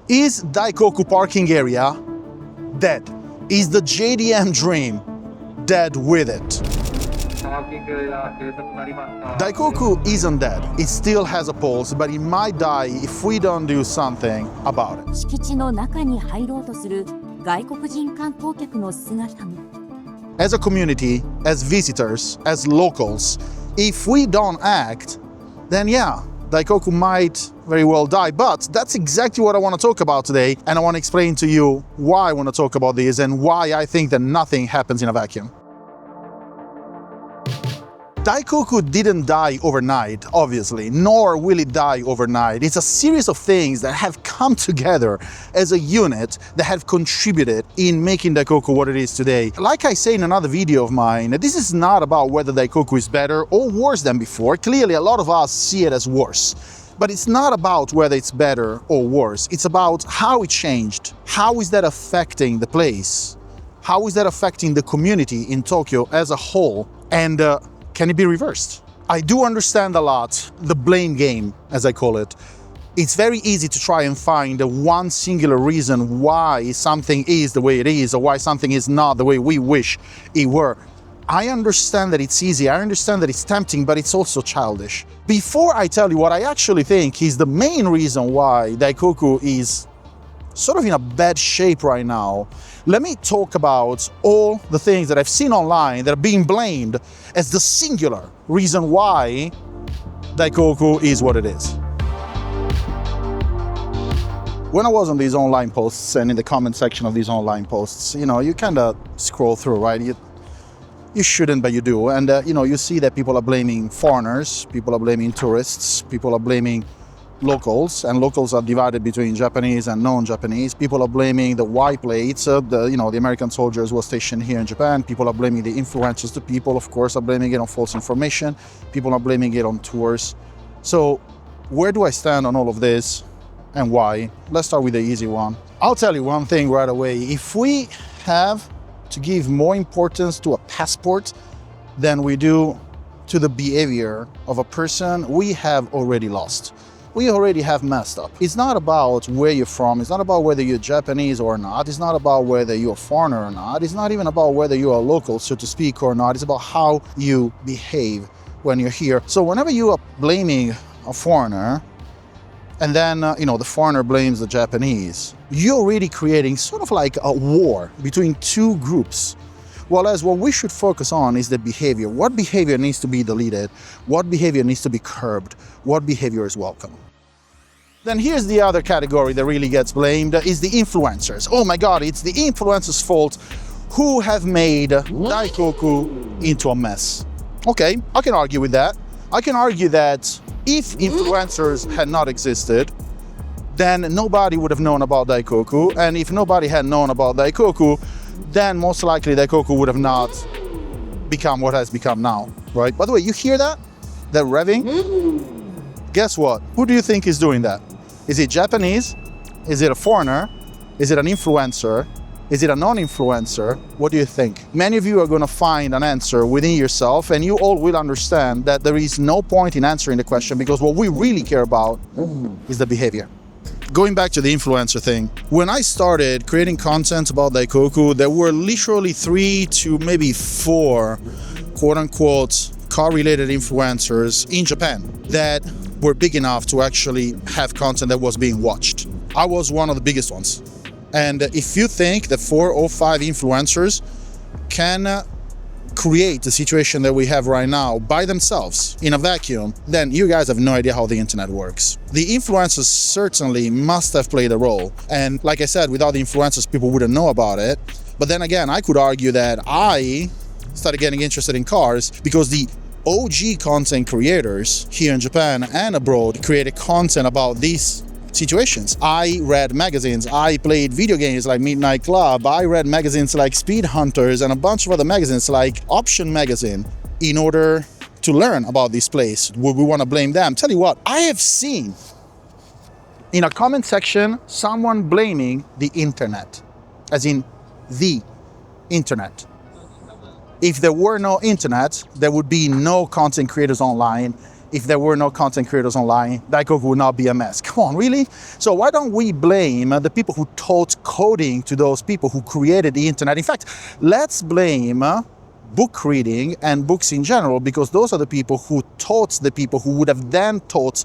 Is Daikoku Parking Area dead? Is the JDM dream dead with it? Daikoku isn't dead. It still has a pulse, but it might die if we don't do something about it. 敷地の中に入ろうとする外国人観光客の姿も。As a community, as visitors, as locals, if we don't act, then yeah, Daikoku might very well die. But that's exactly what I want to talk about today, and I want to explain to you why I want to talk about this and why I think that nothing happens in a vacuum. Daikoku didn't die overnight, obviously, nor will it die overnight. It's a series of things that have come together as a unit that have contributed in making Daikoku what it is today. Like I say in another video of mine, this is not about whether Daikoku is better or worse than before. Clearly, a lot of us see it as worse. But it's not about whether it's better or worse. It's about how it changed. How is that affecting the place? How is that affecting the community in Tokyo as a whole? And can it be reversed? I do understand a lot the blame game, as I call it. It's very easy to try and find one singular reason why something is the way it is or why something is not the way we wish it were. I understand that it's easy, I understand that it's tempting, but it's also childish. Before I tell you what I actually think is the main reason why Daikoku is sort of in a bad shape right now, let me talk about all the things that I've seen online that are being blamed as the singular reason why Daikoku is what it is. When I was on these online posts and in the comment section of these online posts, you kind of scroll through, right? You shouldn't, but you do. And, you see that people are blaming foreigners, people are blaming tourists, people are blaming locals, and locals are divided between Japanese and non-Japanese. People are blaming the white plates, the American soldiers who were stationed here in Japan. People are blaming the influencers. The people, of course, are blaming it on false information. People are blaming it on tours. So where do I stand on all of this and why? Let's start with the easy one. I'll tell you one thing right away. If we have to give more importance to a passport than we do to the behavior of a person, we have already lost. We already have messed up. It's not about where you're from. It's not about whether you're Japanese or not. It's not about whether you're a foreigner or not. It's not even about whether you're a local, so to speak, or not. It's about how you behave when you're here. So whenever you are blaming a foreigner, and then, the foreigner blames the Japanese, you're really creating sort of like a war between two groups. Whereas what we should focus on is the behavior. What behavior needs to be deleted? What behavior needs to be curbed? What behavior is welcome? Then here's the other category that really gets blamed, is the influencers. Oh my God, it's the influencers' fault who have made Daikoku into a mess. Okay, I can argue with that. I can argue that if influencers had not existed, then nobody would have known about Daikoku. And if nobody had known about Daikoku, then most likely Daikoku would have not become what has become now, right? By the way, you hear that? That revving? Guess what? Who do you think is doing that? Is it Japanese? Is it a foreigner? Is it an influencer? Is it a non-influencer? What do you think? Many of you are going to find an answer within yourself, and you all will understand that there is no point in answering the question, because what we really care about is the behavior. Going back to the influencer thing, when I started creating content about Daikoku, there were literally 3 to maybe 4 quote-unquote car-related influencers in Japan that were big enough to actually have content that was being watched. I was one of the biggest ones. And if you think that 4 or 5 influencers can create the situation that we have right now by themselves in a vacuum, then you guys have no idea how the internet works. The influencers certainly must have played a role. And like I said, without the influencers, people wouldn't know about it. But then again, I could argue that I started getting interested in cars because the OG content creators here in Japan and abroad created content about these situations. I read magazines, I played video games like Midnight Club, I read magazines like Speed Hunters and a bunch of other magazines like Option Magazine in order to learn about this place. Would we want to blame them? Tell you what, I have seen in a comment section someone blaming the internet, as in the internet. If there were no internet, there would be no content creators online, if there were no content creators online, Daikoku would not be a mess. Come on, really? So why don't we blame the people who taught coding to those people who created the internet? In fact, let's blame book reading and books in general, because those are the people who taught the people who would have then taught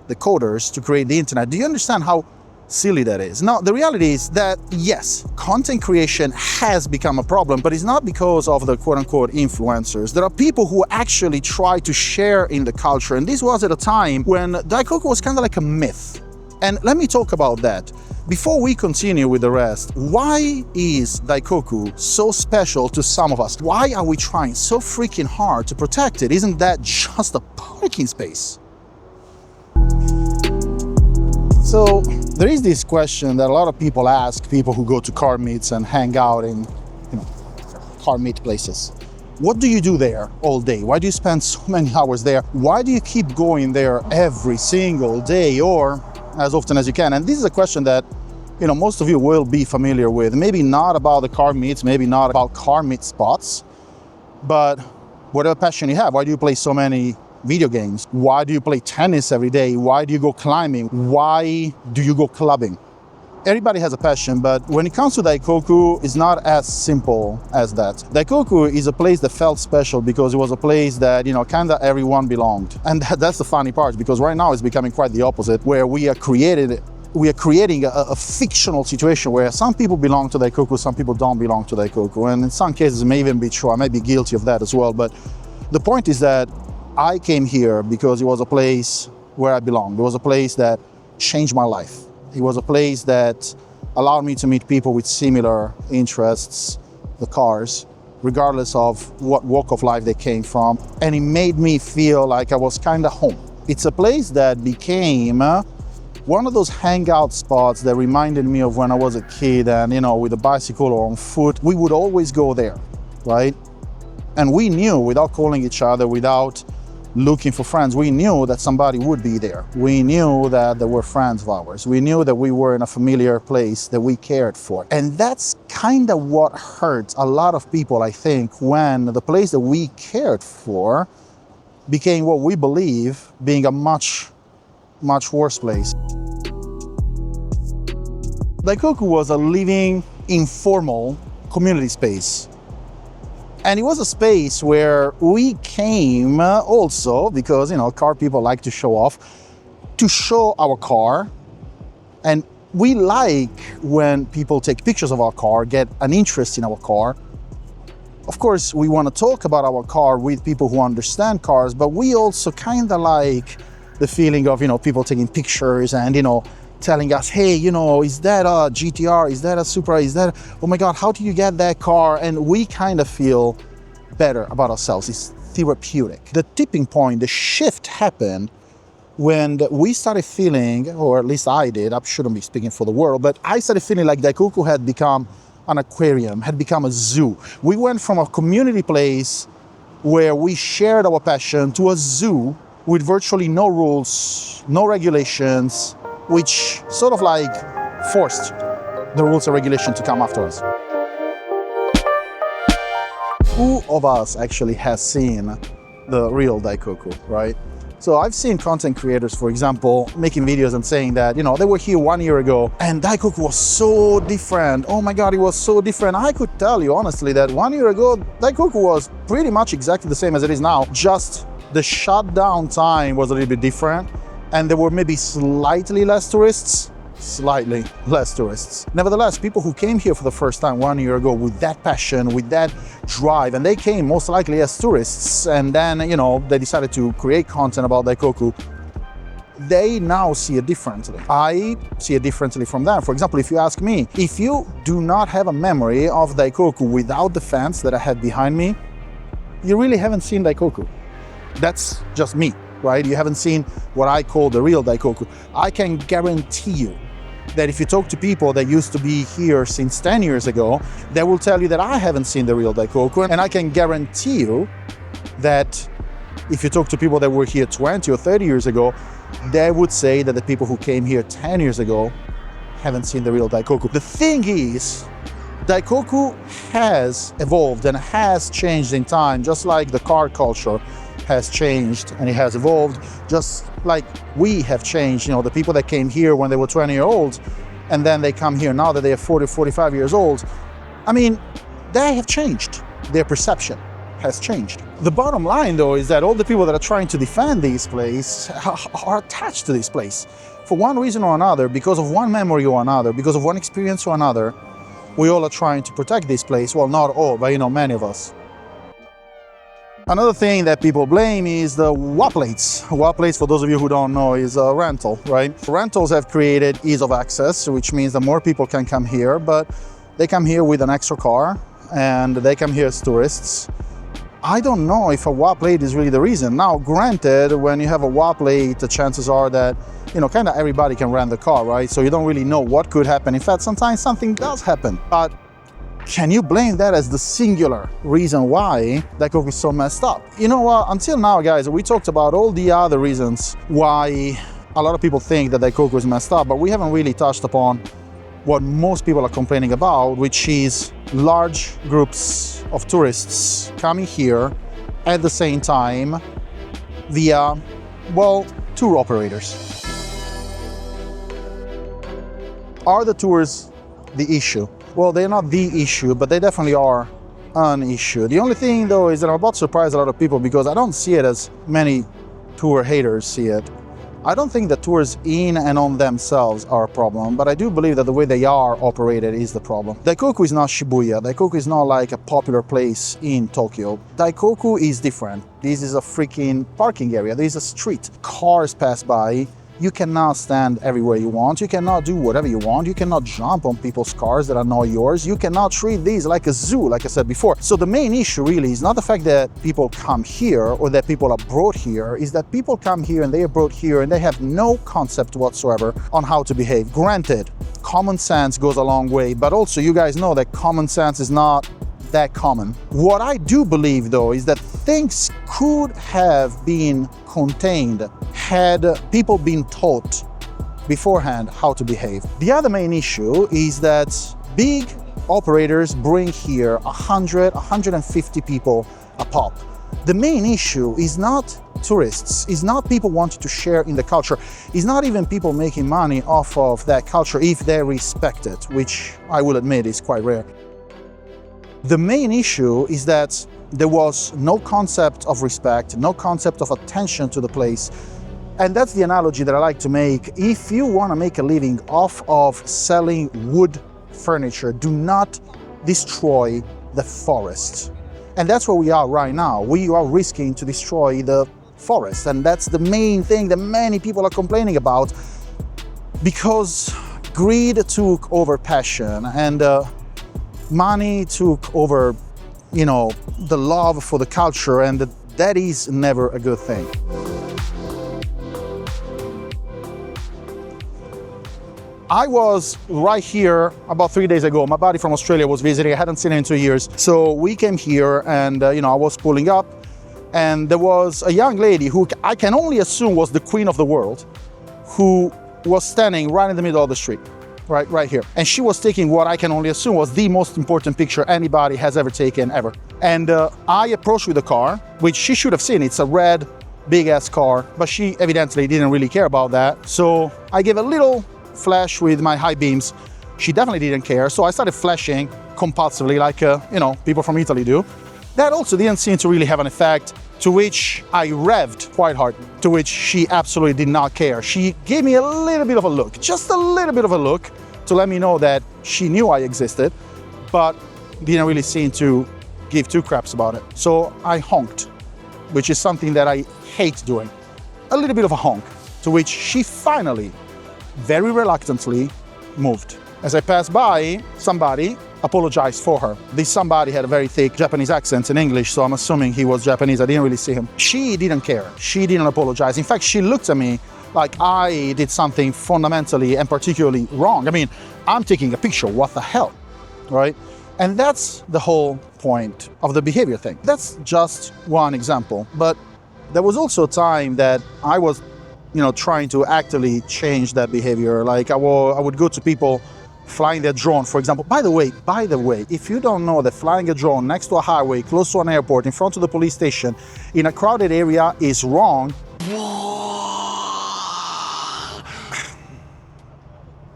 the coders to create the internet. Do you understand how silly that is? Now, the reality is that, yes, content creation has become a problem, but it's not because of the quote-unquote influencers. There are people who actually try to share in the culture, and this was at a time when Daikoku was kind of like a myth. And let me talk about that. Before we continue with the rest, why is Daikoku so special to some of us? Why are we trying so freaking hard to protect it? Isn't that just a parking space? So there is this question that a lot of people ask people who go to car meets and hang out in, car meet places. What do you do there all day? Why do you spend so many hours there? Why do you keep going there every single day or as often as you can? And this is a question that, most of you will be familiar with. Maybe not about the car meets, maybe not about car meet spots, but whatever passion you have. Why do you play so many video games? Why do you play tennis every day? Why do you go climbing? Why do you go clubbing? Everybody has a passion, but when it comes to Daikoku, it's not as simple as that. Daikoku is a place that felt special because it was a place that, kind of everyone belonged. And that's the funny part, because right now it's becoming quite the opposite, where we are creating a fictional situation where some people belong to Daikoku, some people don't belong to Daikoku. And in some cases it may even be true. I may be guilty of that as well. But the point is that I came here because it was a place where I belonged. It was a place that changed my life. It was a place that allowed me to meet people with similar interests, the cars, regardless of what walk of life they came from. And it made me feel like I was kind of home. It's a place that became one of those hangout spots that reminded me of when I was a kid and, with a bicycle or on foot, we would always go there, right? And we knew, without calling each other, without looking for friends, we knew that somebody would be there. We knew that there were friends of ours. We knew that we were in a familiar place that we cared for. And that's kind of what hurt a lot of people, I think, when the place that we cared for became what we believe being a much, much worse place. Daikoku was a living, informal community space. And it was a space where we came also because, car people like to show off, to show our car. And we like when people take pictures of our car, get an interest in our car. Of course, we want to talk about our car with people who understand cars, but we also kind of like the feeling of, people taking pictures and, telling us, hey, is that a GTR? Is that a Supra? Is that, oh my God, how did you get that car? And we kind of feel better about ourselves. It's therapeutic. The tipping point, the shift happened when we started feeling, or at least I did, I shouldn't be speaking for the world, but I started feeling like Daikoku had become an aquarium, had become a zoo. We went from a community place where we shared our passion to a zoo with virtually no rules, no regulations, which sort of like forced the rules and regulation to come after us. Who of us actually has seen the real Daikoku, right? So I've seen content creators, for example, making videos and saying that, they were here 1 year ago and Daikoku was so different. Oh my God, it was so different. I could tell you honestly that 1 year ago, Daikoku was pretty much exactly the same as it is now. Just the shutdown time was a little bit different. And there were maybe slightly less tourists. Nevertheless, people who came here for the first time 1 year ago with that passion, with that drive, and they came most likely as tourists, and then, they decided to create content about Daikoku, they now see it differently. I see it differently from them. For example, if you ask me, if you do not have a memory of Daikoku without the fence that I had behind me, you really haven't seen Daikoku. That's just me. Right? You haven't seen what I call the real Daikoku. I can guarantee you that if you talk to people that used to be here since 10 years ago, they will tell you that I haven't seen the real Daikoku. And I can guarantee you that if you talk to people that were here 20 or 30 years ago, they would say that the people who came here 10 years ago haven't seen the real Daikoku. The thing is, Daikoku has evolved and has changed in time, just like the car culture has changed and it has evolved, just like we have changed. You know, the people that came here when they were 20 years old, and then they come here now that they are 40, 45 years old. I mean, they have changed. Their perception has changed. The bottom line, though, is that all the people that are trying to defend this place are attached to this place. For one reason or another, because of one memory or another, because of one experience or another, we all are trying to protect this place. Well, not all, but many of us. Another thing that people blame is the WA plates. WA plates, for those of you who don't know, is a rental, right? Rentals have created ease of access, which means that more people can come here, but they come here with an extra car and they come here as tourists. I don't know if a WA plate is really the reason. Now, granted, when you have a WA plate, the chances are that, kind of everybody can rent the car, right? So you don't really know what could happen. In fact, sometimes something does happen. But can you blame that as the singular reason why Daikoku is so messed up? You know what? Until now, guys, we talked about all the other reasons why a lot of people think that Daikoku is messed up, but we haven't really touched upon what most people are complaining about, which is large groups of tourists coming here at the same time via, well, tour operators. Are the tours the issue? Well, they're not the issue, but they definitely are an issue. The only thing, though, is that I'm about to surprise a lot of people because I don't see it as many tour haters see it. I don't think that tours in and on themselves are a problem, but I do believe that the way they are operated is the problem. Daikoku is not Shibuya. Daikoku is not like a popular place in Tokyo. Daikoku is different. This is a freaking parking area. There is a street. Cars pass by. You cannot stand everywhere you want. You cannot do whatever you want. You cannot jump on people's cars that are not yours. You cannot treat these like a zoo, like I said before. So the main issue really is not the fact that people come here or that people are brought here, is that people come here and they are brought here and they have no concept whatsoever on how to behave. Granted, common sense goes a long way, but also you guys know that common sense is not that common. What I do believe, though, is that things could have been contained had people been taught beforehand how to behave. The other main issue is that big operators bring here 100, 150 people a pop. The main issue is not tourists, is not people wanting to share in the culture, is not even people making money off of that culture if they respect it, which I will admit is quite rare. The main issue is that there was no concept of respect, no concept of attention to the place. And that's the analogy that I like to make. If you want to make a living off of selling wood furniture, do not destroy the forest. And that's where we are right now. We are risking to destroy the forest. And that's the main thing that many people are complaining about, because greed took over passion and money took over, the love for the culture, and that is never a good thing. I was right here about 3 days ago. My buddy from Australia was visiting. I hadn't seen him in 2 years. So we came here and, I was pulling up, and there was a young lady who I can only assume was the queen of the world, who was standing right in the middle of the street. Right here. And she was taking what I can only assume was the most important picture anybody has ever taken, ever. And I approached with the car, which she should have seen. It's a red, big-ass car, but she evidently didn't really care about that. So I gave a little flash with my high beams. She definitely didn't care, so I started flashing compulsively like, people from Italy do. That also didn't seem to really have an effect, to which I revved quite hard, to which she absolutely did not care. She gave me a little bit of a look, just a little bit of a look, to let me know that she knew I existed, but didn't really seem to give two craps about it. So I honked, which is something that I hate doing. A little bit of a honk, to which she finally, very reluctantly, moved. As I passed by, somebody apologized for her. This somebody had a very thick Japanese accent in English, so I'm assuming he was Japanese. I didn't really see him. She didn't care. She didn't apologize. In fact, she looked at me like I did something fundamentally and particularly wrong. I mean, I'm taking a picture, what the hell, right? And that's the whole point of the behavior thing. That's just one example. But there was also a time that I was, trying to actively change that behavior. Like I would go to people flying their drone, for example. By the way, if you don't know that flying a drone next to a highway, close to an airport, in front of the police station, in a crowded area is wrong.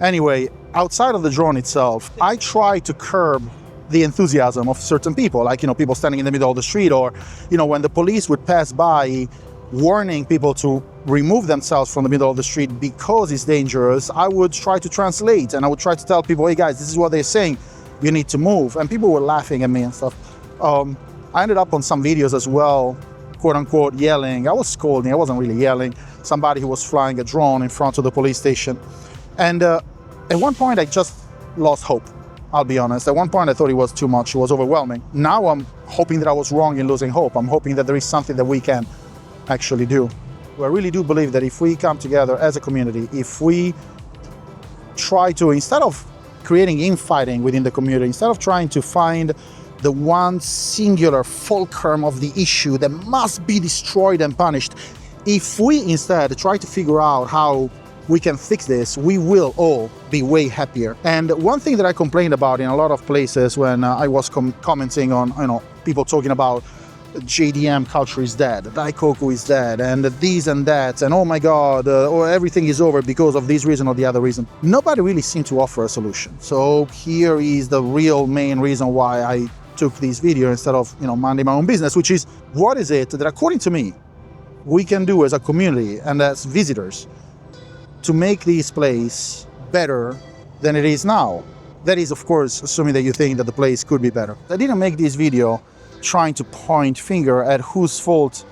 Anyway, outside of the drone itself, I try to curb the enthusiasm of certain people, like, people standing in the middle of the street, or, when the police would pass by warning people to remove themselves from the middle of the street because it's dangerous, I would try to translate, and I would try to tell people, hey guys, this is what they're saying, you need to move. And people were laughing at me and stuff. I ended up on some videos as well, quote unquote, yelling. I was scolding, I wasn't really yelling. Somebody who was flying a drone in front of the police station. And at one point I just lost hope, I'll be honest. At one point I thought it was too much, it was overwhelming. Now I'm hoping that I was wrong in losing hope. I'm hoping that there is something that we can actually do. I really do believe that if we come together as a community, if we try to, instead of creating infighting within the community, instead of trying to find the one singular fulcrum of the issue that must be destroyed and punished, if we instead try to figure out how we can fix this, we will all be way happier. And one thing that I complained about in a lot of places when I was commenting on, people talking about JDM culture is dead, Daikoku is dead, and this and that, and oh my god, or everything is over because of this reason or the other reason. Nobody really seemed to offer a solution. So here is the real main reason why I took this video instead of, minding my own business, which is, what is it that according to me, we can do as a community and as visitors to make this place better than it is now? That is, of course, assuming that you think that the place could be better. I didn't make this video trying to point finger at whose fault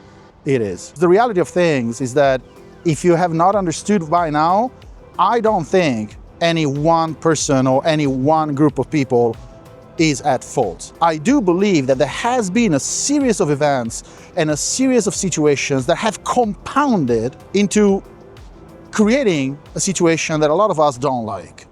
it is. The reality of things is that if you have not understood by now, I don't think any one person or any one group of people is at fault. I do believe that there has been a series of events and a series of situations that have compounded into creating a situation that a lot of us don't like.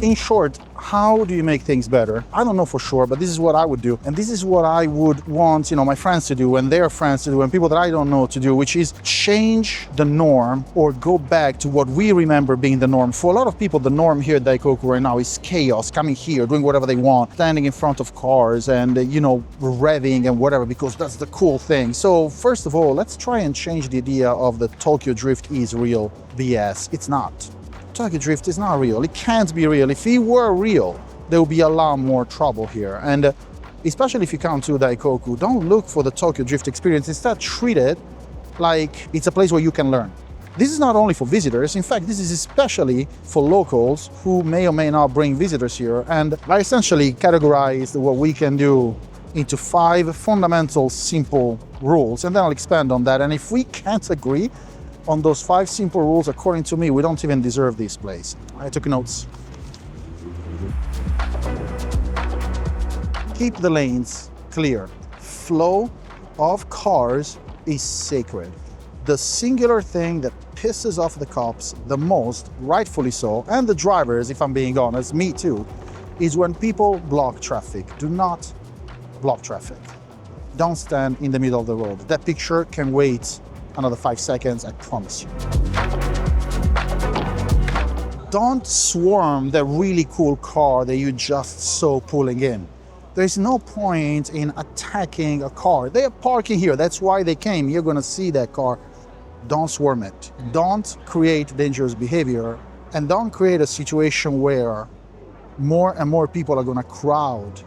In short, how do you make things better? I don't know for sure, but this is what I would do. And this is what I would want, my friends to do and their friends to do and people that I don't know to do, which is change the norm or go back to what we remember being the norm. For a lot of people, the norm here at Daikoku right now is chaos, coming here, doing whatever they want, standing in front of cars and, revving and whatever, because that's the cool thing. So first of all, let's try and change the idea of the Tokyo Drift is real BS. It's not. Tokyo Drift is not real. It can't be real. If it were real, there would be a lot more trouble here. And especially if you come to Daikoku, don't look for the Tokyo Drift experience. Instead, treat it like it's a place where you can learn. This is not only for visitors. In fact, this is especially for locals who may or may not bring visitors here. And I essentially categorized what we can do into 5 fundamental, simple rules. And then I'll expand on that. And if we can't agree on those 5 simple rules, according to me, we don't even deserve this place. I took notes. Keep the lanes clear. Flow of cars is sacred. The singular thing that pisses off the cops the most, rightfully so, and the drivers, if I'm being honest, me too, is when people block traffic. Do not block traffic. Don't stand in the middle of the road. That picture can wait another 5 seconds, I promise you. Don't swarm the really cool car that you just saw pulling in. There's no point in attacking a car. They are parking here, that's why they came. You're gonna see that car. Don't swarm it. Don't create dangerous behavior, and don't create a situation where more and more people are gonna crowd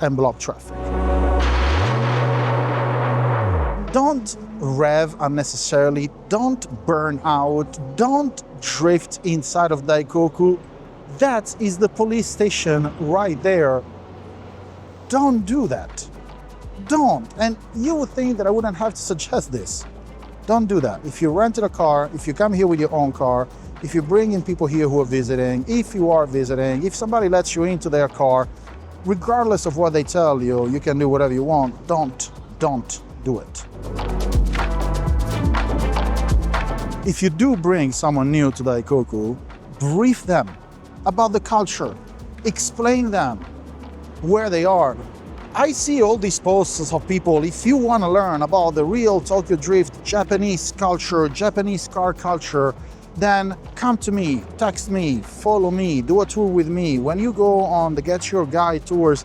and block traffic. Don't rev unnecessarily, don't burn out, don't drift inside of Daikoku. That is the police station right there. Don't do that. Don't. And you would think that I wouldn't have to suggest this. Don't do that. If you rented a car, if you come here with your own car, if you bring in people here who are visiting, if you are visiting, if somebody lets you into their car, regardless of what they tell you, you can do whatever you want. Don't do it. If you do bring someone new to Daikoku, brief them about the culture, explain them where they are. I see all these posts of people, if you want to learn about the real Tokyo Drift, Japanese culture, Japanese car culture, then come to me, text me, follow me, do a tour with me. When you go on the Get Your Guide tours,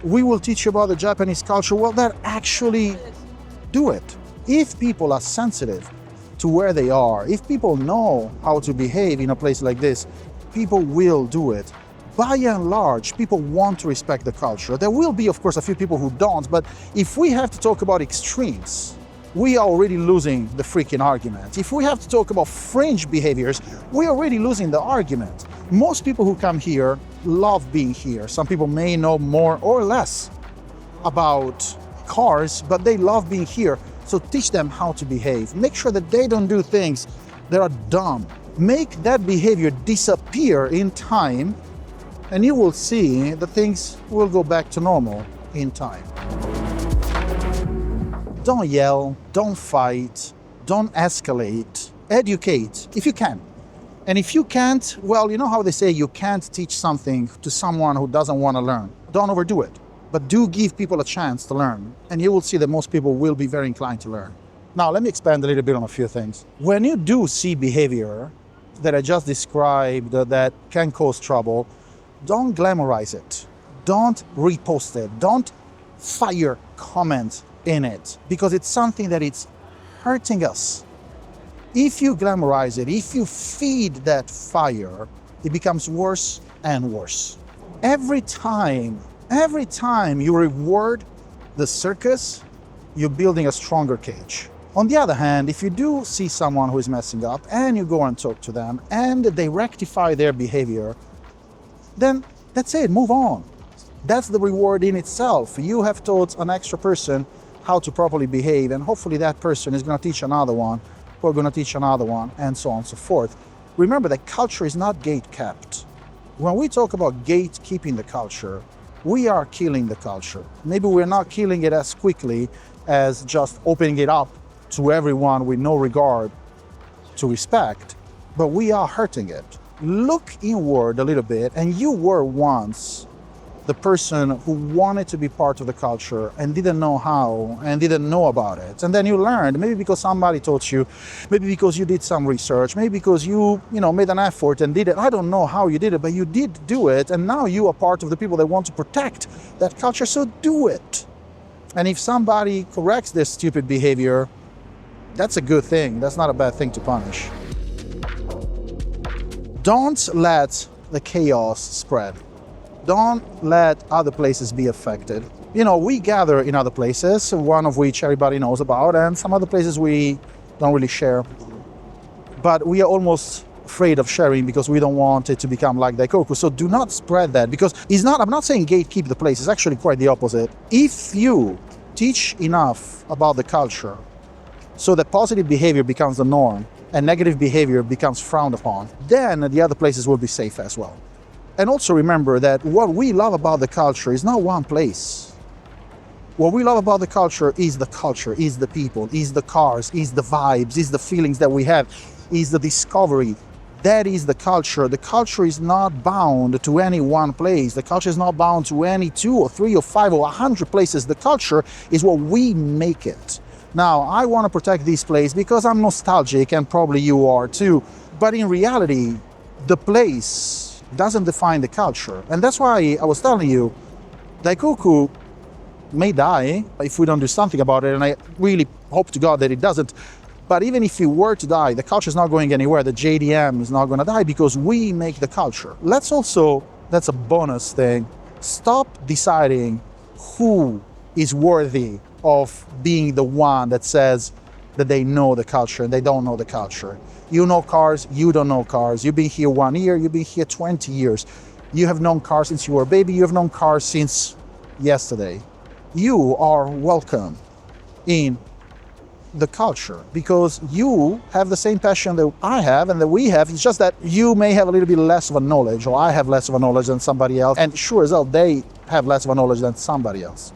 we will teach you about the Japanese culture. Well, then actually do it. If people are sensitive to where they are, if people know how to behave in a place like this, people will do it. By and large, people want to respect the culture. There will be, of course, a few people who don't, but if we have to talk about extremes, we are already losing the freaking argument. If we have to talk about fringe behaviors, we're already losing the argument. Most people who come here love being here. Some people may know more or less about cars, but they love being here. So teach them how to behave. Make sure that they don't do things that are dumb. Make that behavior disappear in time, and you will see that things will go back to normal in time. Don't yell, don't fight, don't escalate. Educate if you can. And if you can't, well, you know how they say you can't teach something to someone who doesn't want to learn. Don't overdo it, but do give people a chance to learn, and you will see that most people will be very inclined to learn. Now, let me expand a little bit on a few things. When you do see behavior that I just described that can cause trouble, don't glamorize it. Don't repost it. Don't fire comments in it, because it's something that it's hurting us. If you glamorize it, if you feed that fire, it becomes worse and worse. Every time you reward the circus, you're building a stronger cage. On the other hand, if you do see someone who is messing up and you go and talk to them and they rectify their behavior, then that's it, move on. That's the reward in itself. You have taught an extra person how to properly behave, and hopefully that person is going to teach another one, who are going to teach another one, and so on and so forth. Remember that culture is not gate-kept. When we talk about gatekeeping the culture, we are killing the culture. Maybe we're not killing it as quickly as just opening it up to everyone with no regard to respect, but we are hurting it. Look inward a little bit, and you were once the person who wanted to be part of the culture and didn't know how and didn't know about it. And then you learned, maybe because somebody taught you, maybe because you did some research, maybe because you made an effort and did it. I don't know how you did it, but you did do it. And now you are part of the people that want to protect that culture, so do it. And if somebody corrects this stupid behavior, that's a good thing. That's not a bad thing to punish. Don't let the chaos spread. Don't let other places be affected. We gather in other places, one of which everybody knows about, and some other places we don't really share. But we are almost afraid of sharing because we don't want it to become like Daikoku. So do not spread that, because I'm not saying gatekeep the place, it's actually quite the opposite. If you teach enough about the culture so that positive behavior becomes the norm and negative behavior becomes frowned upon, then the other places will be safe as well. And also remember that what we love about the culture is not one place. What we love about the culture, is the people, is the cars, is the vibes, is the feelings that we have, is the discovery. That is the culture. The culture is not bound to any one place. The culture is not bound to any 2 or 3 or 5 or 100 places. The culture is what we make it. Now, I want to protect this place because I'm nostalgic, and probably you are too. But in reality, the place doesn't define the culture. And that's why I was telling you, Daikoku may die if we don't do something about it, and I really hope to God that it doesn't. But even if it were to die, the culture is not going anywhere. The JDM is not going to die because we make the culture. That's a bonus thing. Stop deciding who is worthy of being the one that says that they know the culture and they don't know the culture. You know cars, you don't know cars. You've been here 1 year, you've been here 20 years. You have known cars since you were a baby, you have known cars since yesterday. You are welcome in the culture because you have the same passion that I have and that we have. It's just that you may have a little bit less of a knowledge, or I have less of a knowledge than somebody else, and sure as hell they have less of a knowledge than somebody else.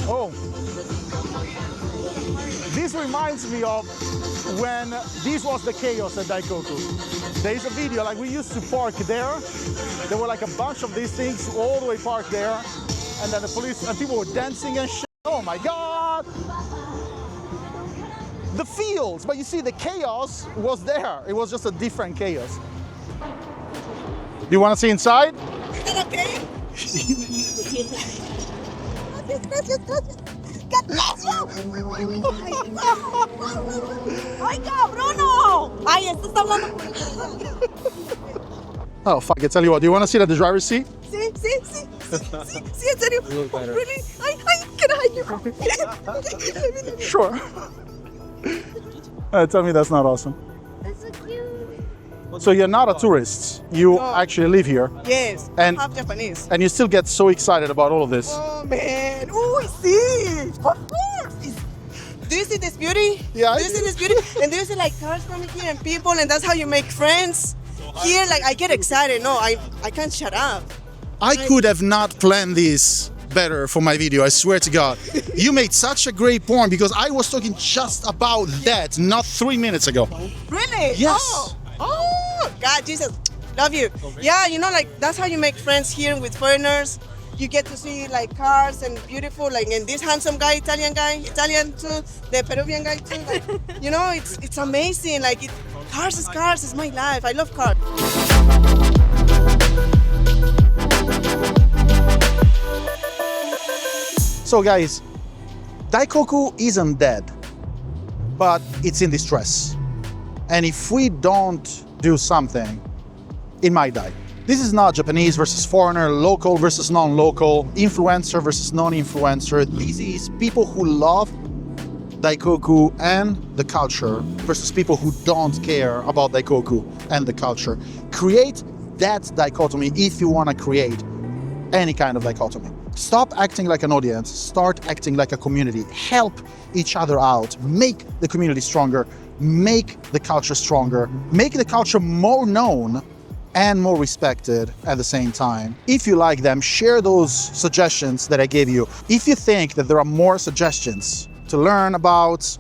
Oh, this reminds me of when this was the chaos at Daikoku. There is a video, like we used to park there. There were like a bunch of these things all the way parked there, and then the police and people were dancing and shit. Oh my God! the fields, but you see the chaos was there. It was just a different chaos. Do you want to see inside? Is it okay? God bless you! Oiga, Bruno! Ay, esto está hablando. Oh, fuck, I tell you what, do you want to sit at the driver's seat? Sí, en serio. Really? Ay, can I hide you? Sure. Tell me that's not awesome. That's so cute. So you're not a tourist. You actually live here. Yes, And- I'm half Japanese. And you still get so excited about all of this. Oh man! Oh, I see! Of course! Do you see this beauty? Yeah, I Do you do. see this beauty? And do you see like cars coming here and people, and that's how you make friends? Here, like I get excited. No, I can't shut up. I could have not planned this better for my video, I swear to God. You made such a great point because I was talking just about that not 3 minutes ago. Really? Yes. Oh, God, Jesus, love you. Yeah, you know, like that's how you make friends here with foreigners. You get to see like cars and beautiful, like, and this handsome guy, Italian too, the Peruvian guy too. Like, you know, it's amazing. Like, cars is cars. It's my life. I love cars. So guys, Daikoku isn't dead, but it's in distress. And if we don't do something, it might die. This is not Japanese versus foreigner, local versus non-local, influencer versus non-influencer. This is people who love Daikoku and the culture versus people who don't care about Daikoku and the culture. Create that dichotomy if you want to create any kind of dichotomy. Stop acting like an audience, start acting like a community. Help each other out, make the community stronger, make the culture stronger, make the culture more known and more respected at the same time. If you like them, share those suggestions that I gave you. If you think that there are more suggestions to learn about,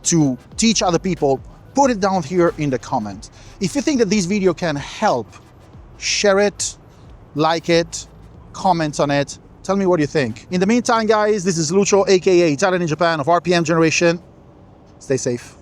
to teach other people, put it down here in the comment. If you think that this video can help, share it, like it, comment on it, tell me what you think. In the meantime, guys, this is Lucio, aka Italian in Japan of RPM Generation. Stay safe.